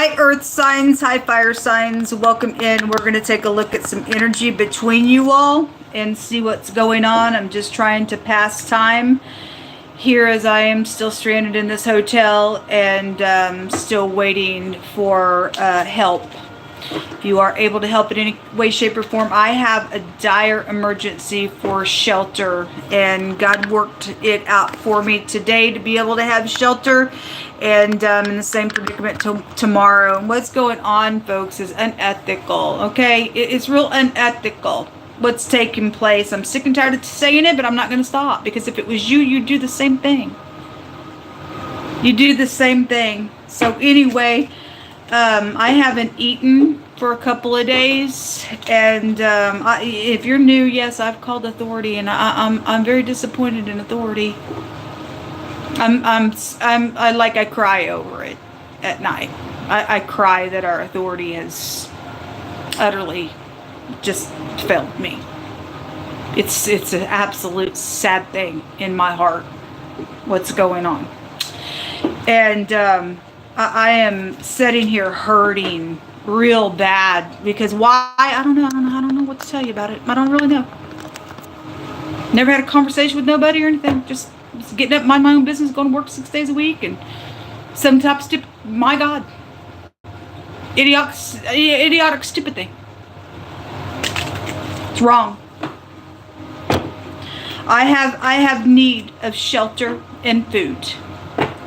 Hi earth signs, hi fire signs, welcome in. We're going to take a look at some energy between you all and see what's going on. I'm just trying to pass time here as I am still stranded in this hotel and still waiting for help. If you are able to help in any way, shape, or form, I have a dire emergency for shelter, and God worked it out for me today to be able to have shelter, and in the same predicament tomorrow. And what's going on, folks, is unethical, okay? It's real unethical what's taking place. I'm sick and tired of saying it, but I'm not going to stop, because if it was you, you'd do the same thing. You do the same thing. So anyway, I haven't eaten for a couple of days, and if you're new, yes, I've called authority, and I'm very disappointed in authority. I cry over it at night. I cry that our authority has utterly just failed me. It's an absolute sad thing in my heart what's going on, and I am sitting here hurting real bad because why? I don't know what to tell you about it. I don't really know. Never had a conversation with nobody or anything. Just getting up, mind my own business, going to work 6 days a week, and some type of stupid, my God, idiotic, stupid thing. It's wrong. I have need of shelter and food.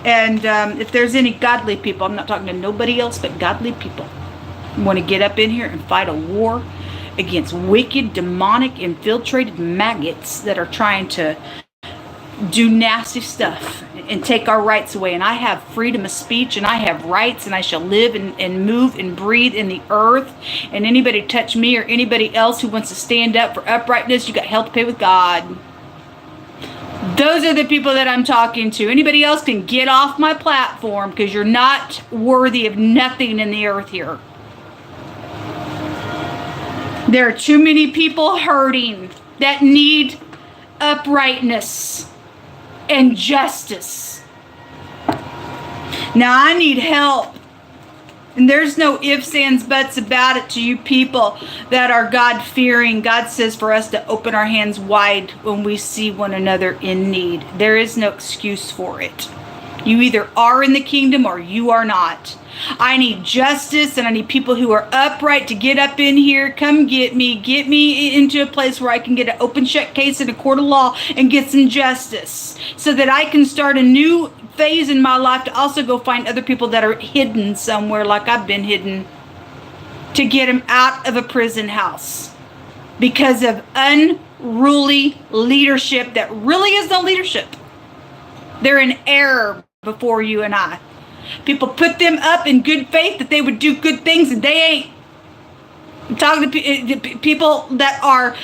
And if there's any godly people, I'm not talking to nobody else, but godly people, want to get up in here and fight a war against wicked, demonic, infiltrated maggots that are trying to do nasty stuff and take our rights away. And I have freedom of speech, and I have rights, and I shall live and move and breathe in the earth. And anybody touch me or anybody else who wants to stand up for uprightness, you got hell to pay with God. Those are the people that I'm talking to. Anybody else can get off my platform, because you're not worthy of nothing in the earth here. There are too many people hurting that need uprightness and justice. Now I need help. And there's no ifs, ands, buts about it to you people that are God-fearing. God says for us to open our hands wide when we see one another in need. There is no excuse for it. You either are in the kingdom or you are not. I need justice, and I need people who are upright to get up in here. Come get me into a place where I can get an open shut case in a court of law and get some justice, so that I can start a new phase in my life to also go find other people that are hidden somewhere like I've been hidden, to get them out of a prison house because of unruly leadership that really is no leadership. They're in error before you and I. People put them up in good faith that they would do good things, and they ain't. I'm talking to people that are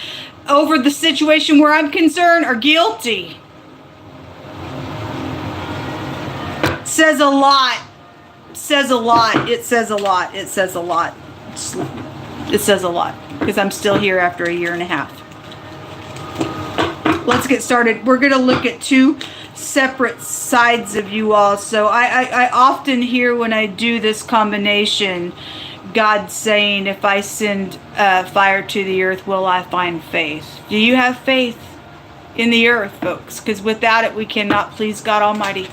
over the situation where I'm concerned are guilty. Says a lot. Says a lot. It says a lot. It says a lot. It says a lot, because I'm still here after a year and a half. Let's get started. We're going to look at two separate sides of you all. So I often hear when I do this combination, God saying, if I send fire to the earth, will I find faith? Do you have faith in the earth, folks? Because without it, we cannot please God Almighty.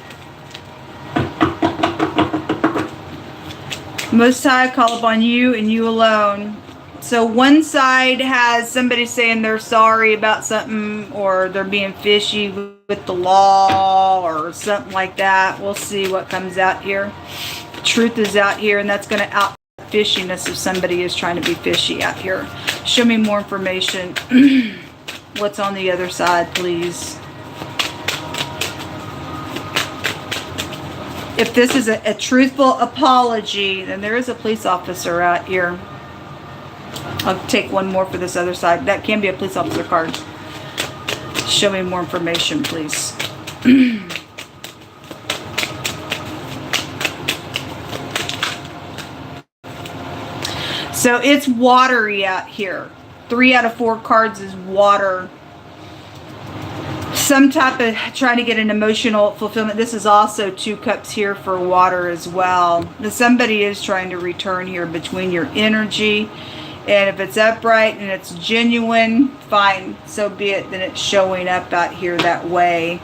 Most High, I call upon you and you alone. So one side has somebody saying they're sorry about something, or they're being fishy with the law or something like that. We'll see what comes out here. Truth is out here, and that's going to out fishiness if somebody is trying to be fishy out here. Show me more information. What's on the other side, please? If this is a truthful apology, then there is a police officer out here. I'll take one more for this other side. That can be a police officer card. Show me more information, please. So it's watery out here. 3 out of 4 cards is water. some type of trying to get an emotional fulfillment. This is also 2 cups here for water as well. Somebody is trying to return here between your energy, and if it's upright and it's genuine, fine, so be it. Then it's showing up out here that way.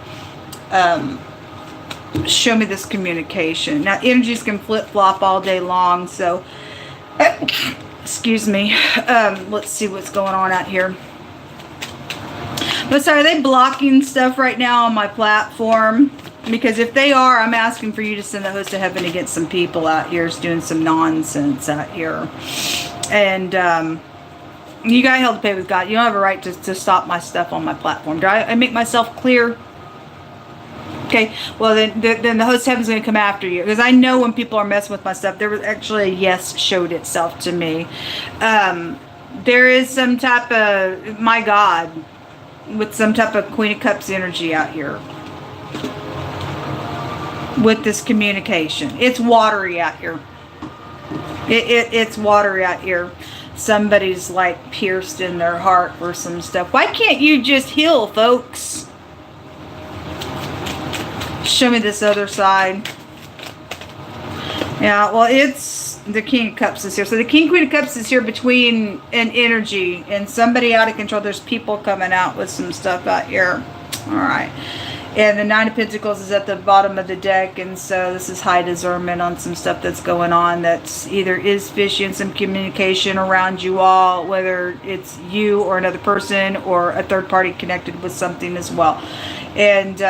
Show me this communication. Now energies can flip-flop all day long, so excuse me. Let's see what's going on out here. But sorry, are they blocking stuff right now on my platform? Because if they are, I'm asking for you to send the host of heaven to get some people out here doing some nonsense out here. And you got hell to pay with God. You don't have a right to stop my stuff on my platform. Do I make myself clear? Okay, well then the host of heaven's going to come after you. Because I know when people are messing with my stuff, there was actually a yes showed itself to me. There is some type of, my God, with some type of Queen of Cups energy out here with this communication. It's watery out here. It's watery out here. Somebody's like pierced in their heart for some stuff. Why can't you just heal, folks? Show me this other side. Yeah, well, it's the King of Cups is here. So the King, Queen of Cups is here between an energy and somebody out of control. There's people coming out with some stuff out here. All right. And the Nine of Pentacles is at the bottom of the deck. And so this is high discernment on some stuff that's going on that's either is fishy and some communication around you all, whether it's you or another person or a third party connected with something as well. And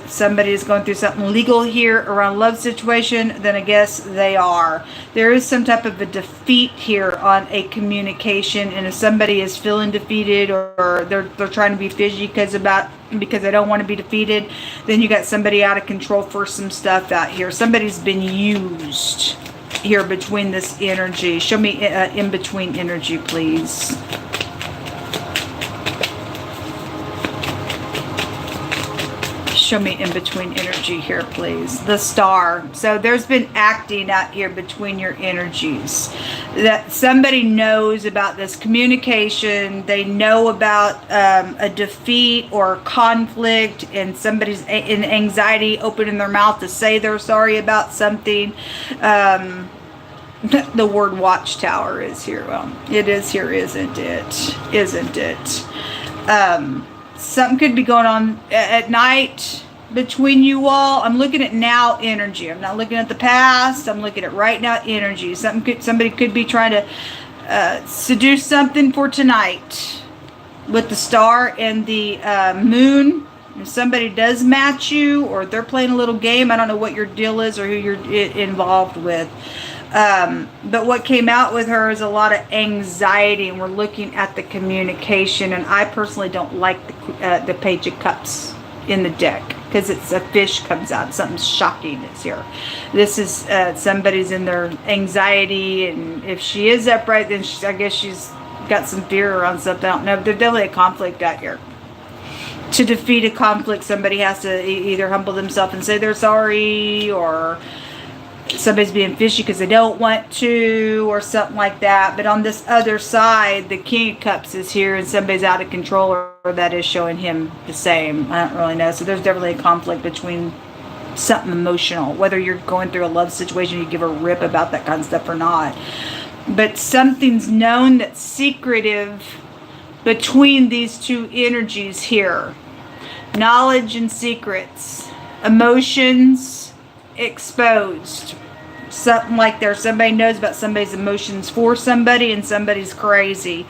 somebody is going through something legal here around love situation, then I guess they are. There is some type of a defeat here on a communication, and if somebody is feeling defeated or they're trying to be fishy because they don't want to be defeated, then you got somebody out of control for some stuff out here. Somebody's been used here between this energy. Show me in between energy, please. Show me in between energy here, please. The Star. So there's been acting out here between your energies. That somebody knows about this communication. They know about a defeat or conflict, and somebody's in anxiety opening their mouth to say they're sorry about something. The word watchtower is here. Well, it is here, isn't it? Isn't it? Something could be going on at night between you all. I'm looking at now energy. I'm not looking at the past. I'm looking at right now energy. Somebody could be trying to seduce something for tonight with the Star and the moon. If somebody does match you or they're playing a little game, I don't know what your deal is or who you're involved with. But what came out with her is a lot of anxiety, and we're looking at the communication, and I personally don't like the Page of Cups in the deck because it's a fish comes out. Something shocking is here. This is somebody's in their anxiety, and if she is upright, then I guess she's got some fear around something. I don't know. There's definitely a conflict out here. To defeat a conflict, somebody has to either humble themselves and say they're sorry, or somebody's being fishy because they don't want to, or something like that. But on this other side, the King of Cups is here, and somebody's out of control, or that is showing him the same. I don't really know. So there's definitely a conflict between something emotional, whether you're going through a love situation, you give a rip about that kind of stuff or not. But something's known that's secretive between these two energies here. Knowledge and secrets, emotions exposed. Something like there, somebody knows about somebody's emotions for somebody, and somebody's crazy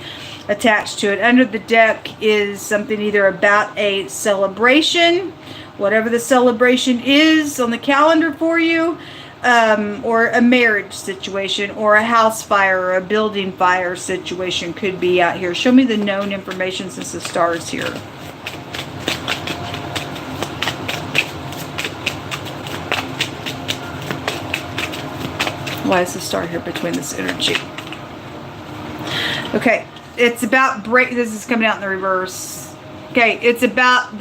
attached to it. Under the deck is something either about a celebration, whatever the celebration is on the calendar for you, or a marriage situation, or a house fire, or a building fire situation could be out here. Show me the known information since the Star's here. Why is the Star here between this energy? Okay, it's about break. This is coming out in the reverse. Okay, it's about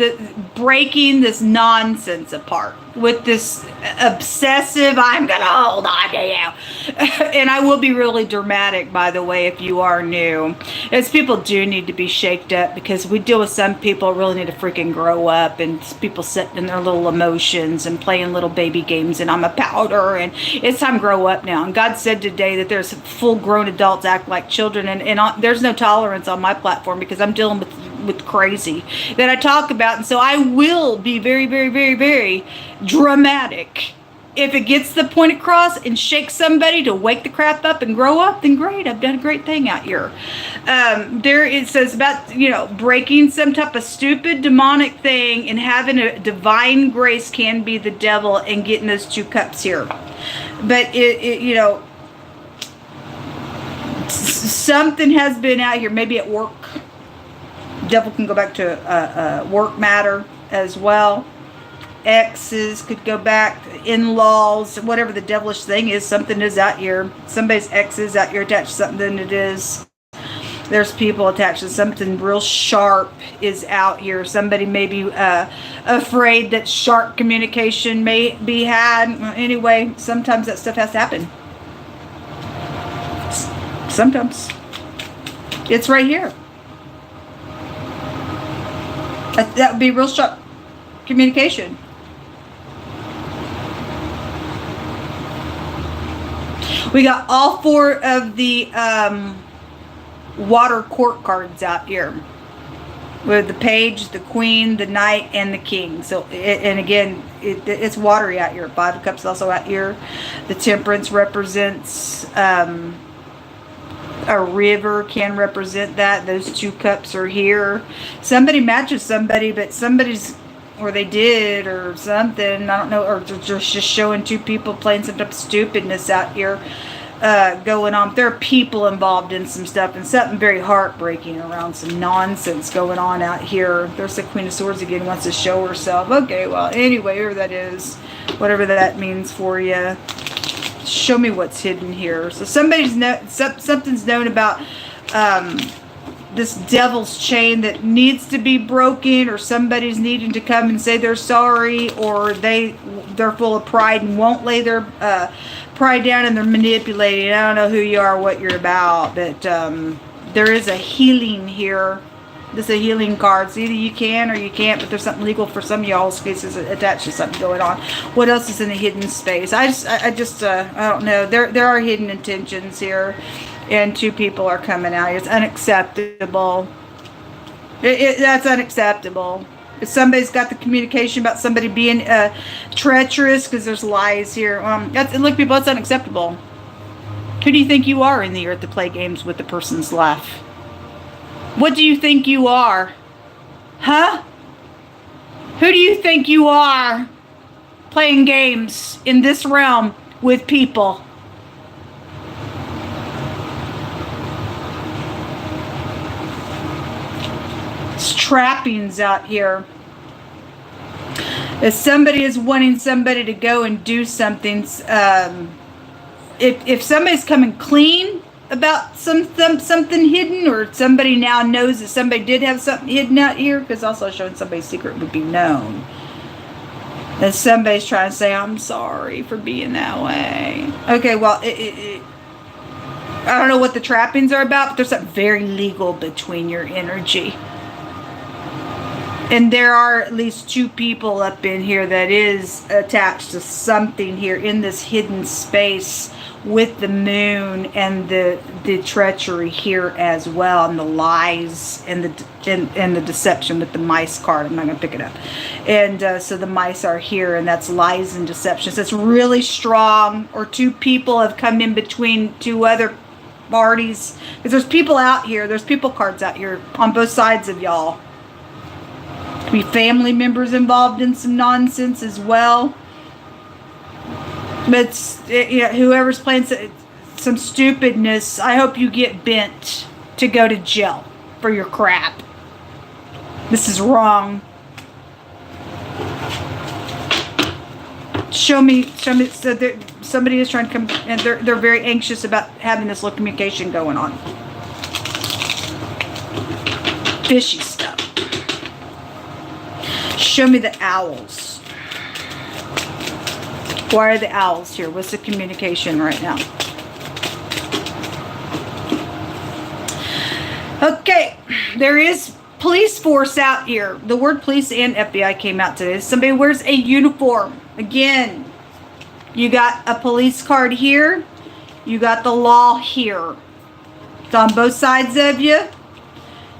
breaking this nonsense apart with this obsessive, I'm going to hold on to you. And I will be really dramatic, by the way, if you are new. As people do need to be shaked up, because we deal with some people who really need to freaking grow up, and people sitting in their little emotions and playing little baby games, and I'm a powder, and it's time to grow up now. And God said today that there's full-grown adults act like children, and there's no tolerance on my platform, because I'm dealing with crazy that I talk about. And so I will be very, very, very, very dramatic. If it gets the point across and shakes somebody to wake the crap up and grow up, then great. I've done a great thing out here. There it says about, breaking some type of stupid demonic thing and having a divine grace can be the devil, and getting those 2 cups here. But something has been out here, maybe at work. Devil can go back to work matter as well. Exes could go back, in-laws, whatever the devilish thing is. Something is out here. Somebody's ex is out here attached to something. It is. There's people attached to something real sharp is out here. Somebody may be afraid that sharp communication may be had. Anyway, sometimes that stuff has to happen. Sometimes. It's right here. That would be real sharp communication. We got all 4 of the water court cards out here. With the page, the queen, the knight, and the king. So, and again, it's watery out here. 5 of cups also out here. The temperance represents a river, can represent that. Those 2 cups are here. Somebody matches somebody, but somebody's, or they did, or something, I don't know, or just showing 2 people playing some type of stupidness out here going on. There are people involved in some stuff, and something very heartbreaking around some nonsense going on out here. There's the Queen of Swords again, wants to show herself. Okay, well, anyway, whoever that is, whatever that means for you. Show me what's hidden here. So something's known about this devil's chain that needs to be broken, or somebody's needing to come and say they're sorry, or they're full of pride and won't lay their pride down, and they're manipulating. I don't know who you are, what you're about, but there is a healing here. This is a healing card. So either you can or you can't, but there's something legal for some of y'all's cases attached to something going on. What else is in the hidden space? I don't know. There are hidden intentions here, and 2 people are coming out. It's unacceptable. That's unacceptable. If somebody's got the communication about somebody being treacherous, because there's lies here. Look, people, that's unacceptable. Who do you think you are in the earth to play games with the person's life? What do you think you are? Huh? Who do you think you are playing games in this realm with people? It's trappings out here. If somebody is wanting somebody to go and do something, if somebody's coming clean about something hidden, or somebody now knows that somebody did have something hidden out here, because also showing somebody's secret would be known. And somebody's trying to say, I'm sorry for being that way. Okay, well, I don't know what the trappings are about, but there's something very legal between your energy. And there are at least 2 people up in here that is attached to something here in this hidden space, with the moon and the treachery here as well, and the lies and the deception with the mice card. I'm not going to pick it up. And so the mice are here, and that's lies and deception. So it's really strong. Or 2 people have come in between 2 other parties, because there's people out here. There's people cards out here on both sides of y'all. Could be family members involved in some nonsense as well. But whoever's playing some stupidness, I hope you get bent to go to jail for your crap. This is wrong. Show me. So somebody is trying to come, and they're very anxious about having this little communication going on. Fishy stuff. Show me the owls. Why are the owls here? What's the communication right now? Okay, there is police force out here. The word police and FBI came out today. Somebody wears a uniform. Again, you got a police card here. You got the law here. It's on both sides of you.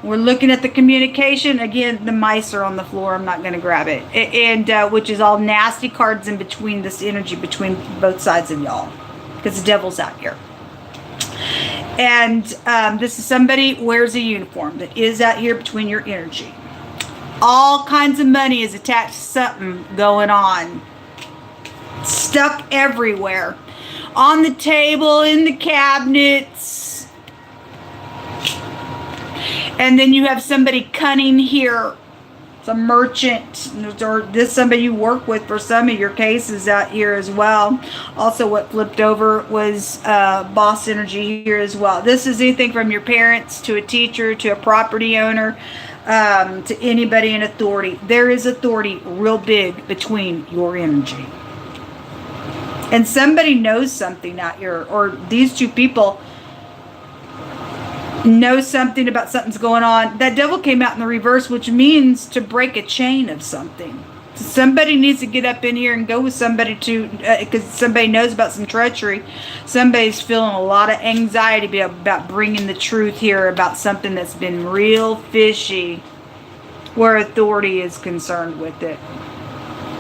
We're looking at the communication. Again, the mice are on the floor. I'm not going to grab it. And which is all nasty cards in between this energy between both sides of y'all. Because the devil's out here. And this is somebody wears a uniform that is out here between your energy. All kinds of money is attached to something going on. Stuck everywhere. On the table, in the cabinets. And then you have somebody cunning here. It's a merchant. Or this somebody you work with for some of your cases out here as well. Also what flipped over was boss energy here as well. This is anything from your parents to a teacher to a property owner to anybody in authority. There is authority real big between your energy. And somebody knows something out here. Or these two people know something about something's going on. That devil came out in the reverse, which means to break a chain of something. So somebody needs to get up in here and go with somebody to, because somebody knows about some treachery. Somebody's feeling a lot of anxiety about bringing the truth here about something that's been real fishy, where authority is concerned with it.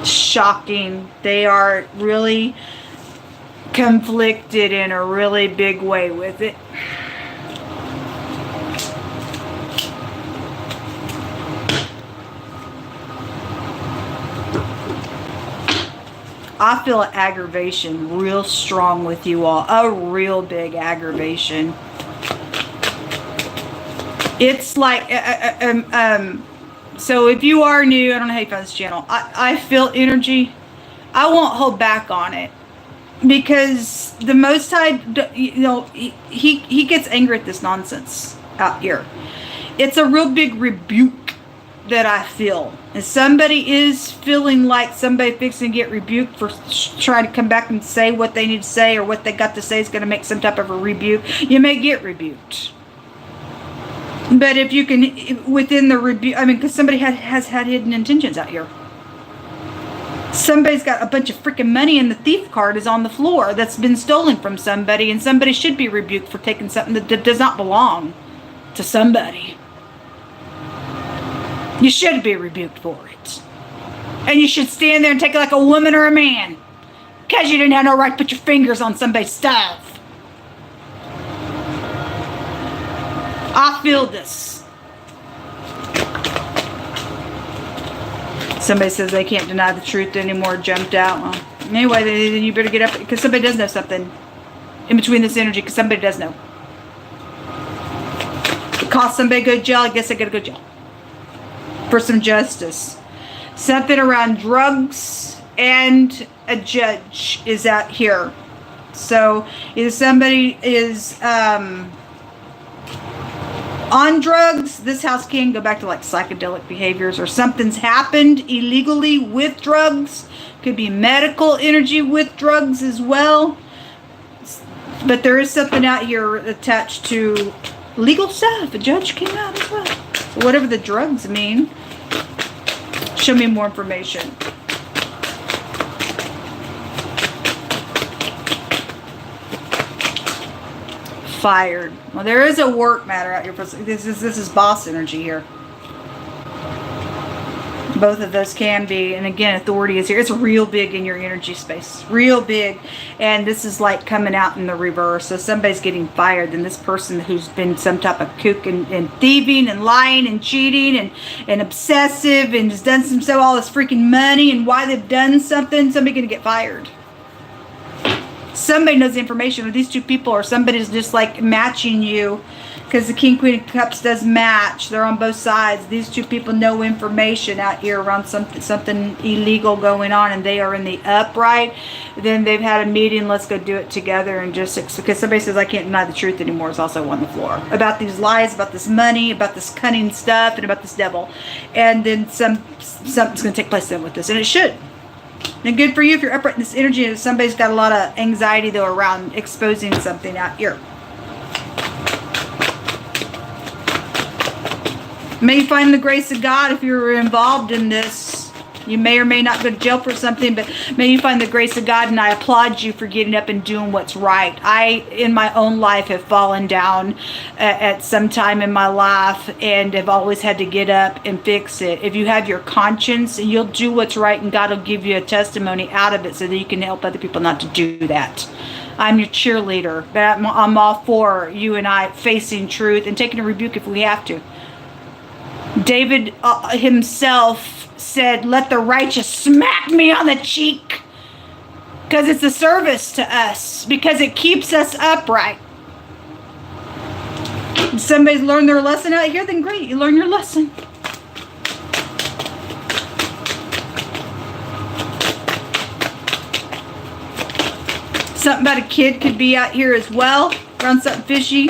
Shocking. They are really conflicted in a really big way with it. I feel an aggravation real strong with you all. A real big aggravation. It's like, so if you are new, I don't know how you found this channel. I feel energy. I won't hold back on it. Because the Most High, you know, he gets angry at this nonsense out here. It's a real big rebuke that I feel. And somebody is feeling like somebody fixing to get rebuked for trying to come back and say what they need to say, or what they got to say is going to make some type of a rebuke. You may get rebuked. But if you can, within the rebuke, I mean, because somebody has had hidden intentions out here. Somebody's got a bunch of freaking money and the thief card is on the floor that's been stolen from somebody, and somebody should be rebuked for taking something that does not belong to somebody. You should be rebuked for it. And you should stand there and take it like a woman or a man. Because you didn't have no right to put your fingers on somebody's stuff. I feel this. Somebody says they can't deny the truth anymore, jumped out. Well, anyway, then you better get up, because somebody does know something in between this energy, because somebody does know. It cost somebody to go to jail, I guess they gotta go to jail. For some justice. Something around drugs and a judge is out here. So either somebody is on drugs, this house can go back to like psychedelic behaviors, or something's happened illegally with drugs. Could be medical energy with drugs as well. But there is something out here attached to legal stuff. A judge came out as well. Whatever the drugs mean. Show me more information. Fired. Well, there is a work matter out here. This is boss energy here. Both of those can be, and again, authority is here. It's real big in your energy space, real big, and this is like coming out in the reverse. So somebody's getting fired, and this person who's been some type of kook and thieving and lying and cheating and obsessive and has done all this freaking money, and why they've done something, somebody's gonna get fired. Somebody knows the information, or these two people, or somebody's just like matching you. Because the King, Queen of Cups does match. They're on both sides. These two people know information out here around something illegal going on, and they are in the upright. Then they've had a meeting. Let's go do it together. And just because somebody says, I can't deny the truth anymore, is also on the floor. About these lies, about this money, about this cunning stuff, and about this devil. And then something's going to take place then with this. And it should. And good for you if you're upright in this energy, and if somebody's got a lot of anxiety, though, around exposing something out here. May you find the grace of God if you're involved in this. You may or may not go to jail for something, but may you find the grace of God, and I applaud you for getting up and doing what's right. I, in my own life, have fallen down at some time in my life and have always had to get up and fix it. If you have your conscience, and you'll do what's right, and God will give you a testimony out of it so that you can help other people not to do that. I'm your cheerleader, but I'm all for you and I facing truth and taking a rebuke if we have to. David himself said, let the righteous smack me on the cheek, because it's a service to us, because it keeps us upright. If somebody's learned their lesson out here, then great, you learn your lesson. Something about a kid could be out here as well, around something fishy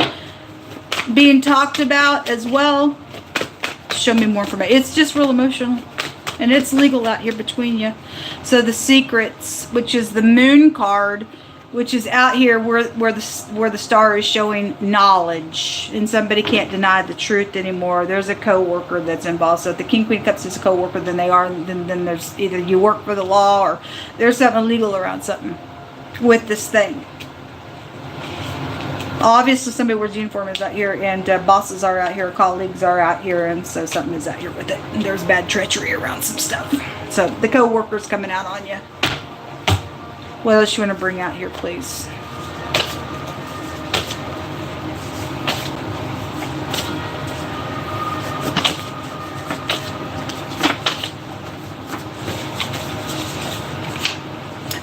being talked about as well. Show me more information. It's just real emotional, and it's legal out here between you. So the secrets, which is the moon card, which is out here where the star is showing knowledge, and somebody can't deny the truth anymore. There's a co-worker that's involved. So if the King, Queen of Cups is a co-worker, then then there's either you work for the law, or there's something illegal around something with this thing. Obviously, somebody wears uniform is out here, and bosses are out here, colleagues are out here, and so something is out here with it. And there's bad treachery around some stuff. So the co-worker's coming out on you. What else you want to bring out here, please?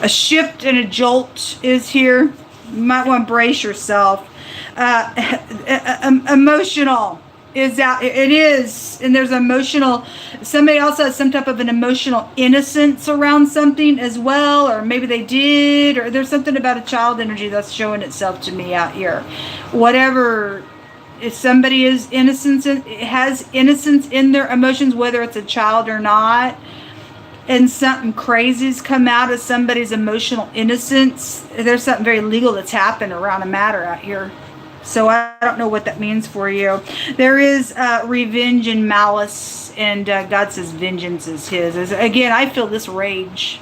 A shift and a jolt is here. You might want to brace yourself. Emotional is out. It is. And there's emotional. Somebody also has some type of an emotional innocence around something as well. Or maybe they did. Or there's something about a child energy that's showing itself to me out here. Whatever. If somebody is innocent, has innocence in their emotions, whether it's a child or not, and something crazy's come out of somebody's emotional innocence, there's something very legal that's happened around a matter out here. So I don't know what that means for you. There is revenge and malice, and God says vengeance is His. Again, I feel this rage.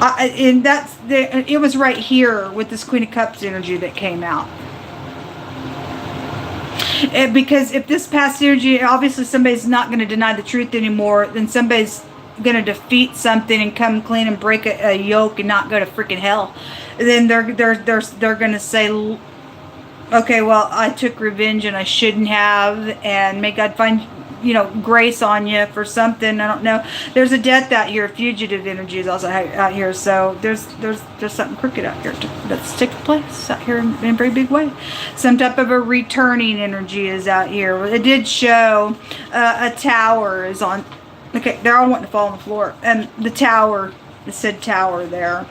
And it was right here with this Queen of Cups energy that came out. Because if this past energy, obviously somebody's not going to deny the truth anymore, then somebody's going to defeat something and come clean and break a yoke and not go to freaking hell. Then they're going to say, okay, well, I took revenge and I shouldn't have, and may God find grace on you for something. I don't know. There's a death out here. Fugitive energy is also out here. So there's something crooked out here that's taking place out here in a very big way. Some type of a returning energy is out here. It did show a tower is on. Okay, they're all wanting to fall on the floor. And the tower, it said tower there.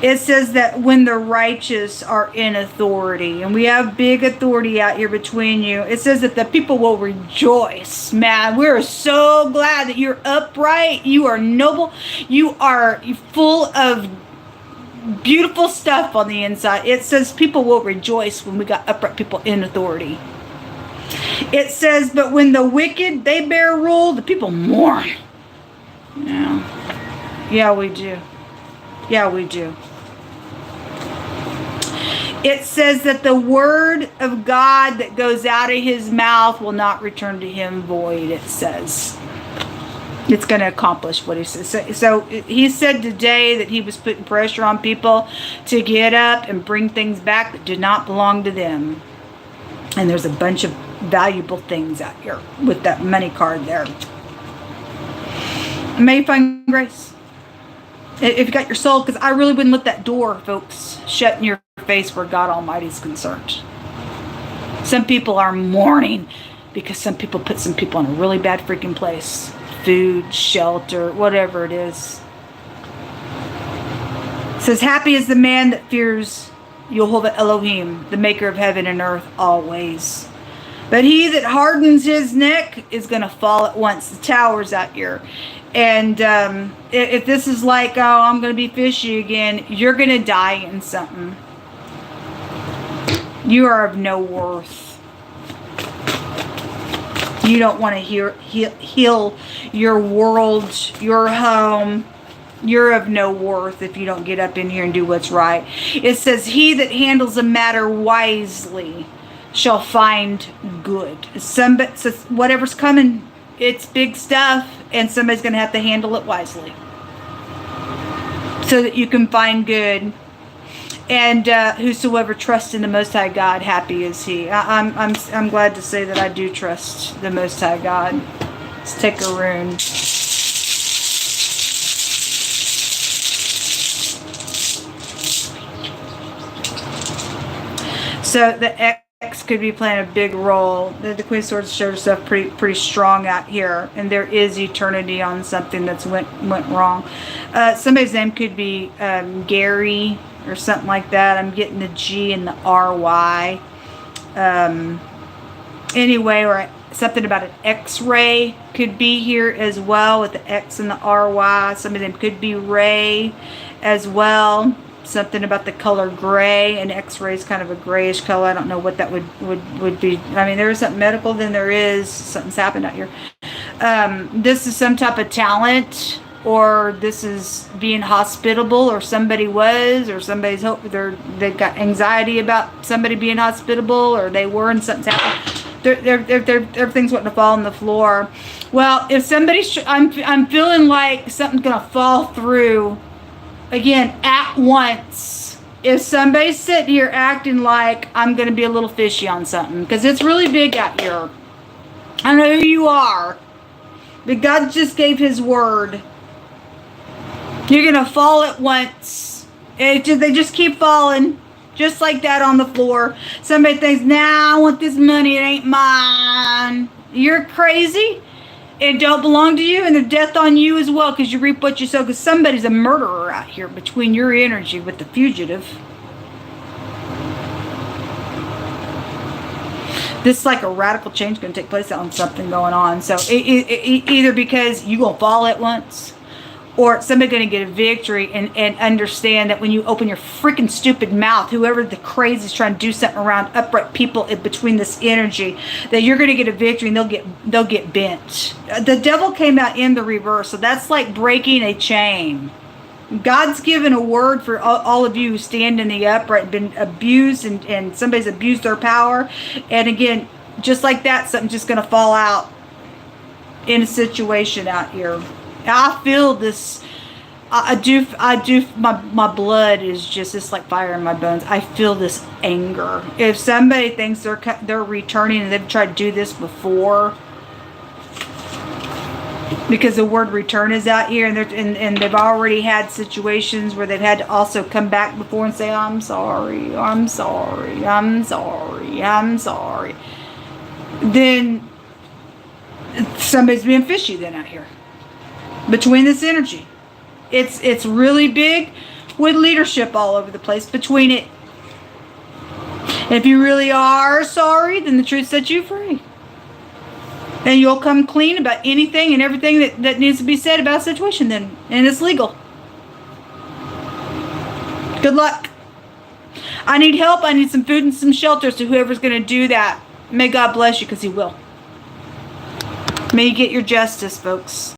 It says that when the righteous are in authority, and we have big authority out here between you, it says that the people will rejoice. Man, we're so glad that you're upright, you are noble, you are full of beautiful stuff on the inside. It says people will rejoice when we got upright people in authority. It says, but when the wicked, they bear rule, the people mourn. Yeah, we do. Yeah, we do. It says that the word of God that goes out of His mouth will not return to Him void, it says. It's going to accomplish what He says. So He said today that He was putting pressure on people to get up and bring things back that did not belong to them. And there's a bunch of valuable things out here with that money card there. May you find grace. If you got your soul, because I really wouldn't let that door, folks, shut in your face where God Almighty is concerned. Some people are mourning because some people put some people in a really bad freaking place. Food, shelter, whatever it is. It says, happy is the man that fears Yehovah Elohim, the maker of heaven and earth, always. But he that hardens his neck is going to fall at once. The tower's out here. And if this is like, oh, I'm going to be fishy again, you're going to die in something. You are of no worth. You don't want to heal your world, your home. You're of no worth if you don't get up in here and do what's right. It says, he that handles a matter wisely shall find good. Somebody says, whatever's coming, it's big stuff, and somebody's going to have to handle it wisely so that you can find good. And whosoever trusts in the Most High God, happy is he. I'm glad to say that I do trust the Most High God. Let's take a rune. So the X could be playing a big role. The Queen of Swords showed herself pretty strong out here, and there is eternity on something that's went wrong. Somebody's name could be Gary or something like that. I'm getting the G and the RY. Anyway, or something about an X-ray could be here as well with the X and the RY. Some of them could be Ray as well. Something about the color gray, and X-ray is kind of a grayish color. I don't know what that would be. I mean, there is something medical, then there is something's happened out here. This is some type of talent, or this is being hospitable, or somebody was, or somebody's they've got anxiety about somebody being hospitable, or they were and something's happened. Everything's wanting to fall on the floor. Well, if somebody's, I'm feeling like something's gonna fall through. Again, at once. If somebody's sitting here acting like I'm going to be a little fishy on something, because it's really big out here. I don't know who you are, but God just gave his word. You're going to fall at once. They just keep falling, just like that on the floor. Somebody thinks, nah, I want this money. It ain't mine. You're crazy. It don't belong to you, and there's death on you as well, because you reap what you sow. Because somebody's a murderer out here between your energy with the fugitive. This is like a radical change going to take place on something going on. So either because you're going to fall at once, or somebody's going to get a victory and understand that when you open your freaking stupid mouth, whoever the crazy is trying to do something around upright people in between this energy, that you're going to get a victory and they'll get bent. The devil came out in the reverse, so that's like breaking a chain. God's given a word for all of you who stand in the upright, been abused, and somebody's abused their power. And again, just like that, something's just going to fall out in a situation out here. I feel this. I do. My blood is just, it's like fire in my bones. I feel this anger. If somebody thinks they're returning and they've tried to do this before, because the word return is out here, and they've already had situations where they've had to also come back before and say, I'm sorry, I'm sorry, I'm sorry, I'm sorry. Then somebody's being fishy then out here. Between this energy, it's really big with leadership all over the place between it. And if you really are sorry, then the truth sets you free, and you'll come clean about anything and everything that needs to be said about a situation then, and it's legal. Good luck. I need help. I need some food and some shelter, so whoever's going to do that, may God bless you, because he will. May you get your justice, folks.